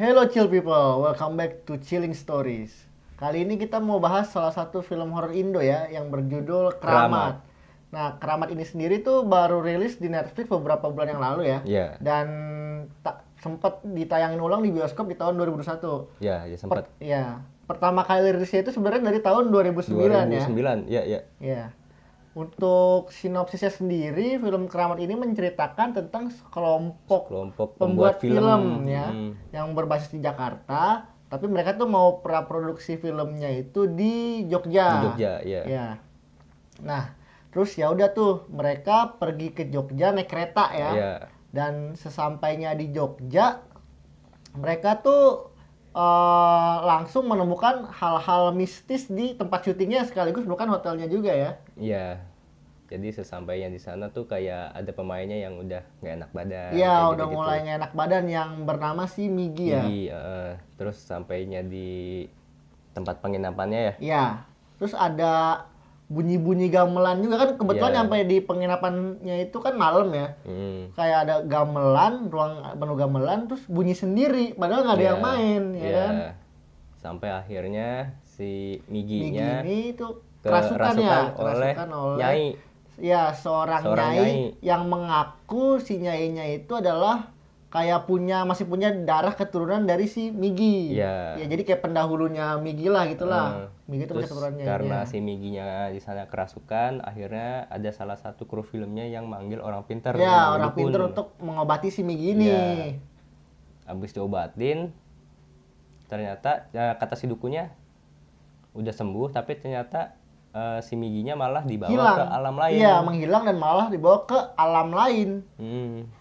Hello chill people, welcome back to Chilling Stories. Kali ini kita mau bahas salah satu film horor Indo ya, yang berjudul Keramat. Nah, Keramat ini sendiri tuh baru rilis di Netflix beberapa bulan yang lalu ya. Iya. Dan sempat ditayangin ulang di bioskop di tahun 2021. Ya sempat. Pertama kali rilisnya itu sebenarnya dari tahun 2009 ya. 2009, ya. Ya. Untuk sinopsisnya sendiri, film Keramat ini menceritakan tentang sekelompok pembuat film ya, yang berbasis di Jakarta, tapi mereka tuh mau praproduksi filmnya itu di Jogja. Di Jogja, ya. Ya. Nah, terus ya udah tuh mereka pergi ke Jogja naik kereta ya. Ya. Dan sesampainya di Jogja, mereka tuh langsung menemukan hal-hal mistis di tempat syutingnya, sekaligus bukan hotelnya juga ya. Iya. Jadi sesampainya di sana tuh kayak ada pemainnya yang udah nggak enak badan. Iya, udah mulai nggak enak badan, yang bernama si Migi ya. Migi, terus sampainya di tempat penginapannya ya. Iya. Terus ada bunyi-bunyi gamelan juga kan, kebetulan Iya. sampai di penginapannya itu kan malam ya. Kayak ada gamelan, ruang penuh gamelan, terus bunyi sendiri padahal nggak ada yang main ya kan. Sampai akhirnya si Miginya ini tuh kerasukan oleh Nyai. Ya, seorang nyai yang mengaku si nyainya itu adalah kayak masih punya darah keturunan dari si Migi. Ya, jadi kayak pendahulunya Migi lah gitulah. Migi itu masih keturunannya. Karena si Miginya di sana kerasukan, akhirnya ada salah satu kru filmnya yang manggil orang pintar. Ya, orang pintar untuk mengobati si Migi ini. Abis diobatin, ternyata kata si dukunya udah sembuh, tapi ternyata si Miginya malah dibawa ke alam lain. Iya, menghilang dan malah dibawa ke alam lain.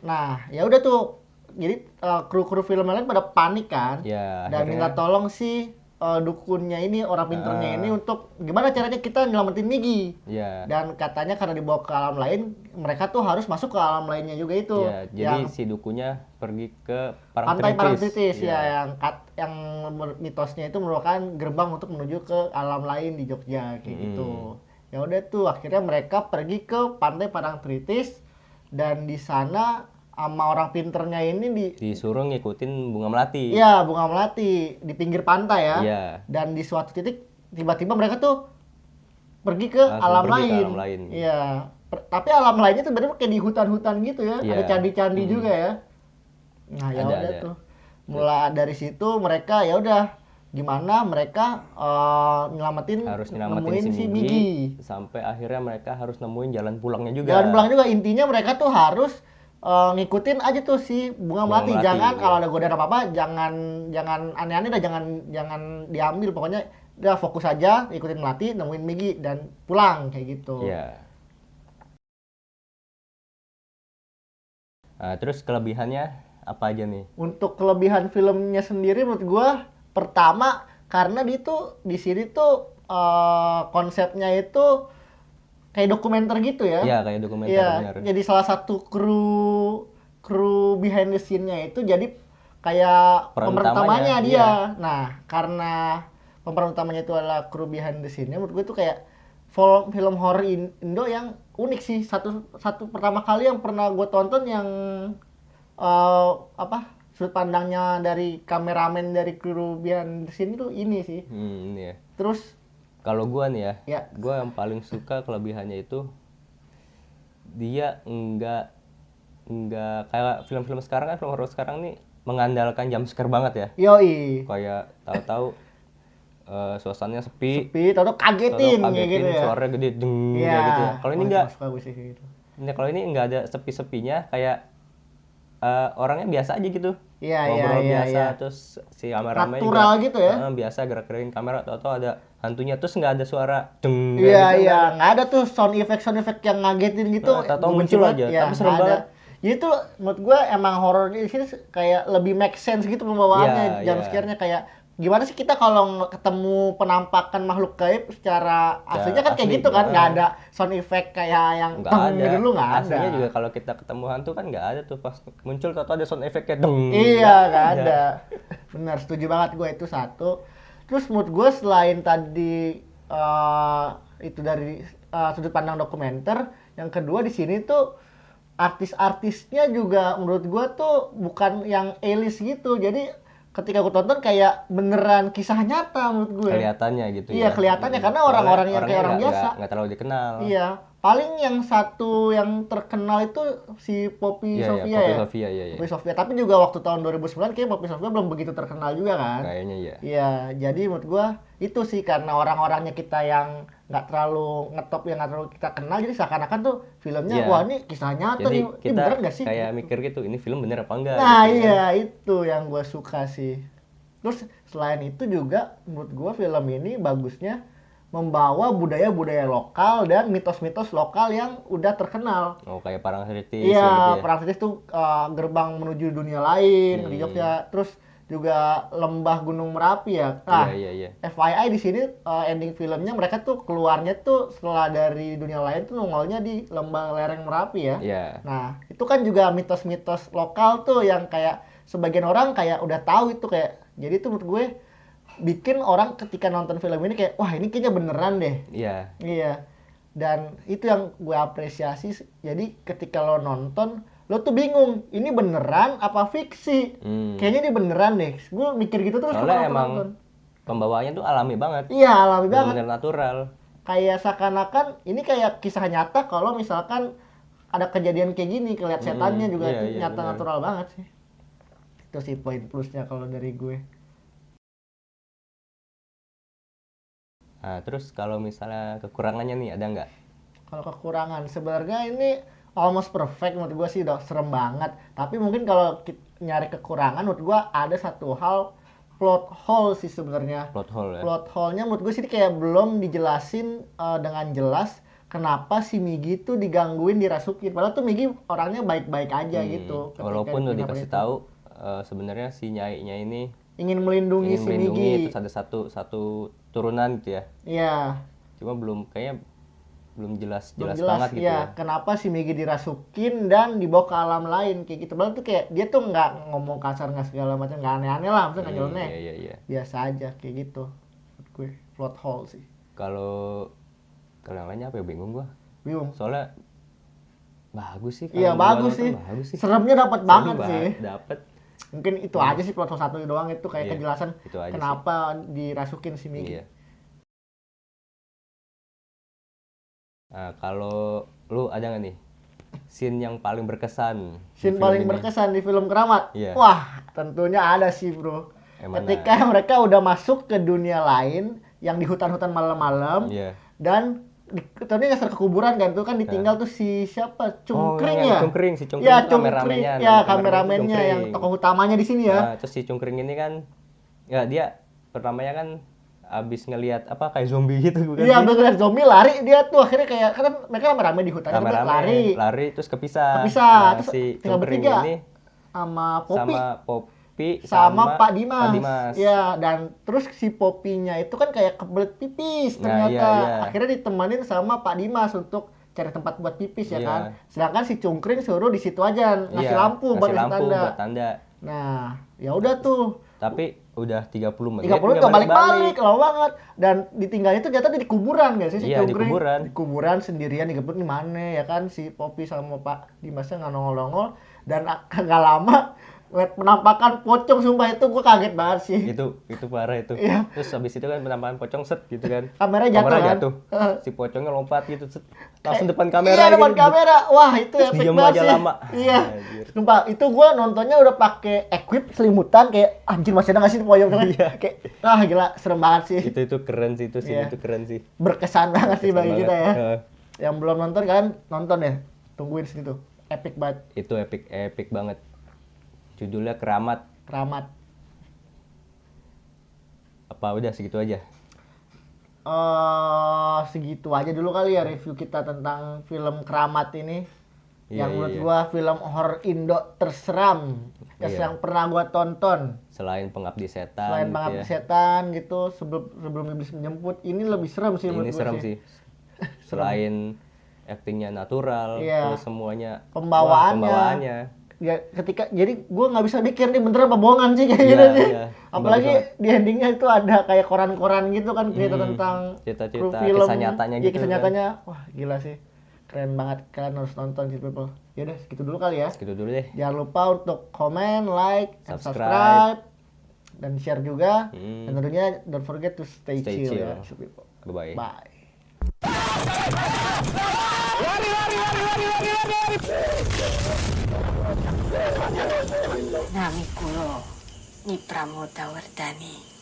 Nah, ya udah tuh. Jadi kru-kru film lain pada panik kan. Ya, dan minta tolong si dukunnya ini, orang pinternya ini, untuk gimana caranya kita nyelamatin Migi. Ya. Dan katanya karena dibawa ke alam lain, mereka tuh harus masuk ke alam lainnya juga itu. Ya, jadi si dukunya pergi ke Pantai Parangtritis ya, yang mitosnya itu merupakan gerbang untuk menuju ke alam lain di Jogja kayak gitu. Ya udah tuh, akhirnya mereka pergi ke Pantai Parangtritis, dan di sana sama orang pinternya ini disuruh ngikutin bunga melati. Iya, bunga melati di pinggir pantai ya. Iya. Dan di suatu titik tiba-tiba mereka tuh pergi ke alam lain. Iya. Tapi alam lainnya tuh bener kayak di hutan-hutan gitu ya. Ada candi-candi juga ya. Nah, ya udah tuh. Mulai dari situ mereka ya udah gimana mereka nyelamatin si Migi, sampai akhirnya mereka harus nemuin jalan pulangnya juga. Intinya mereka tuh harus ngikutin aja tuh si bunga melati. Jangan kalau ada godaan apa-apa, jangan aneh-aneh dah, jangan diambil. Pokoknya udah fokus aja ikutin melati, nemuin Migi dan pulang kayak gitu. Iya. Nah, terus kelebihannya apa aja nih? Untuk kelebihan filmnya sendiri menurut gua, pertama karena di sini tuh konsepnya itu kayak dokumenter gitu ya. Iya, kayak dokumenter, benar. Jadi salah satu kru behind the scene-nya itu jadi kayak pemeran utamanya dia. Iya. Nah, karena pemeran utamanya itu adalah kru behind the scene-nya, menurut gue itu kayak film horor Indo yang unik sih. Satu pertama kali yang pernah gue tonton yang sudut pandangnya dari kameramen dari kru behind the scene itu ini sih. Iya. Terus kalau gue nih ya, gue yang paling suka kelebihannya itu dia enggak kayak film-film sekarang kan, film horor sekarang nih mengandalkan jump scare banget ya. Yoi. Kayak tahu-tahu suasananya sepi, tahu-tahu kagetin gitu ya. Suaranya gede deng kayak gitu ya. Kalau ini enggak. Gitu. Kalau ini enggak ada sepi-sepinya, kayak orangnya biasa aja gitu. Ngobrol biasa. Terus si kameramen natural juga, gitu ya. Biasa gerak-gerakin kamera, tahu-tahu ada hantunya, terus nggak ada suara deng. Iya, nggak ada tuh sound effect yang ngagetin gitu. Tahu-tahu muncul aja, tapi serem banget. Jadi tuh menurut gue emang horor di sini kayak lebih make sense gitu pembawaannya. Jump scare-nya kayak gimana sih kita kalau ketemu penampakan makhluk gaib secara aslinya kan kayak gitu kan, nggak ada sound effect kayak yang teng gitu dulu, nggak ada. Aslinya juga kalau kita ketemu hantu kan nggak ada tuh, pas muncul tahu ada sound effect kayak deng. Iya, nggak ada. Benar, setuju banget gue itu satu. Terus menurut gue selain tadi itu dari sudut pandang dokumenter, yang kedua di sini tuh artis-artisnya juga menurut gue tuh bukan yang A-list gitu. Jadi ketika gue tonton kayak beneran kisah nyata menurut gue. Kelihatannya gitu iya, ya. Kelihatannya karena orang-orang yang kayak orang biasa. Nggak terlalu dikenal. Iya, paling yang satu yang terkenal itu si Poppy Sofia ya. Poppy Sofia, tapi juga waktu tahun 2009 kayak Poppy Sofia belum begitu terkenal juga kan. Kayaknya iya. Iya, jadi menurut gua itu sih karena orang-orangnya kita yang nggak terlalu ngetop, yang nggak terlalu kita kenal, jadi seakan-akan tuh filmnya wah ini kisah nyata jadi nih, kita ini beneran nggak sih? Kayak mikir gitu, ini film bener apa enggak? Nah gitu, iya itu yang gua suka sih. Terus selain itu juga menurut gua film ini bagusnya membawa budaya-budaya lokal dan mitos-mitos lokal yang udah terkenal. Oh, kayak Parangtritis iya, gitu ya. Parangtritis tuh gerbang menuju dunia lain di Jogja. Terus juga lembah Gunung Merapi ya. Nah, iya. FYI di sini ending filmnya mereka tuh keluarnya tuh setelah dari dunia lain tuh nongolnya di lembah lereng Merapi ya. Iya. Nah, itu kan juga mitos-mitos lokal tuh yang kayak sebagian orang kayak udah tahu itu kayak. Jadi tuh menurut gue bikin orang ketika nonton film ini kayak wah ini kayaknya beneran deh. Iya. Iya. Dan itu yang gue apresiasi. Jadi ketika lo nonton, lo tuh bingung ini beneran apa fiksi. Kayaknya ini beneran deh. Gue mikir gitu terus. Soalnya emang nonton. Pembawaannya tuh alami banget. Iya, alami banget. Bener natural. Kayak seakan-akan ini kayak kisah nyata kalau misalkan ada kejadian kayak gini, kelihatan setannya juga nyata bener. Natural banget sih. Itu sih poin plusnya kalau dari gue. Nah, terus kalau misalnya kekurangannya nih ada nggak? Kalau kekurangan sebenarnya ini almost perfect menurut gue sih, udah serem banget. Tapi mungkin kalau nyari kekurangan menurut gue ada satu hal, plot hole sih sebenarnya. Plot hole ya. Plot hole-nya menurut gue sih kayak belum dijelasin dengan jelas kenapa si Migi tuh digangguin, dirasukin. Padahal tuh Migi orangnya baik-baik aja gitu. Walaupun udah dikasih tahu sebenarnya si Nyai-nya ini ingin melindungi si Migi. Terus ada satu turunan gitu ya. Iya. Cuma kayaknya belum jelas banget gitu ya. Kenapa si Migi dirasukin dan dibawa ke alam lain kayak gitu. Padahal tuh kayak dia tuh nggak ngomong kasar, nggak segala macam, nggak aneh-aneh lah, maksudnya nggak nyeleneh. Iya. Biasa aja kayak gitu. Gue plot hole sih. Kalau yang lainnya apa ya, bingung gua. Soalnya bagus sih. Iya bagus sih. Seremnya dapat banget sih. Dapat. Mungkin itu aja sih plot hole satu doang itu kayak kejelasan kenapa dirasukin si Migi. Iya. Nah, kalau lu ada nggak nih scene yang paling berkesan? Scene paling berkesan di film Keramat? Iya. Wah, tentunya ada sih bro. Ketika mereka udah masuk ke dunia lain yang di hutan-hutan malam-malam, dan tadi ngasar ke kuburan kan, tuh kan ditinggal tuh si siapa, Cungkring ya? Si Cungkring ya, kameramennya. Ya, kameramennya yang tokoh utamanya di sini ya. Nah, terus si Cungkring ini kan, ya dia pertamanya kan abis ngelihat apa kayak zombie gitu bukan? Iya, abis ngeliat zombie lari dia tuh akhirnya kayak kan mereka rame-rame di hutan, lari terus kepisah. Nah, terus si Cungkring ini sama Poppy sama Pak Dimas. Ya, dan terus si Poppy-nya itu kan kayak kebelet pipis ternyata. Iya. Akhirnya ditemanin sama Pak Dimas untuk cari tempat buat pipis ya kan. Sedangkan si Cungkring suruh di situ aja ngasih lampu buat tanda. Nah, ya udah tuh. Tapi udah 30 menit. 30 menit balik-balik, lama banget. Dan ditinggalnya tuh ternyata di kuburan gak sih si Cungkring? Di kuburan sendirian, digebut di mana ya kan, si Poppy sama Pak Dimasnya nggak nongol-nongol. Dan nggak lama lihat penampakan pocong, sumpah itu gue kaget banget sih. Itu parah itu. Iya. Terus habis itu kan penampakan pocong set gitu kan. Kameranya jatuh. Si pocongnya lompat gitu set. Langsung depan kamera. Iya, depan kamera. Wah, itu efek banget sih. Lama. Iya. Sumpah, itu gue nontonnya udah pakai equip selimutan kayak anjir masih ada nggak sih pocong kan? Kayak gila serem banget sih. Itu keren sih itu keren sih. Berkesan banget sih bagi kita ya. Yang belum nonton kan nonton ya. Tungguin situ. Epic banget. Itu epic banget. Judulnya Keramat. Apa udah segitu aja? Segitu aja dulu kali ya review kita tentang film Keramat ini. Yang menurut gua film horor Indo terseram yang pernah gua tonton. Selain Pengabdi Setan gitu, sebelum Iblis Menjemput, ini lebih serem sih menurut gua. Ini serem sih. Selain aktingnya natural, terus semuanya pembawaannya. Ya jadi gue nggak bisa mikir nih bener apa bohongan sih kayak gitu sih. Apalagi di endingnya itu ada kayak koran-koran gitu kan cerita tentang cerita kisah nyatanya gitu. Kisah nyatanya, wah gila sih, keren banget, kalian harus nonton sih people. Ya udah segitu dulu kali ya. Segitu dulu deh. Jangan lupa untuk komen, like, subscribe. dan share juga. Dan tentunya don't forget to stay chill ya. Bye. Bye. Nami kulo ni Pramodawardhani.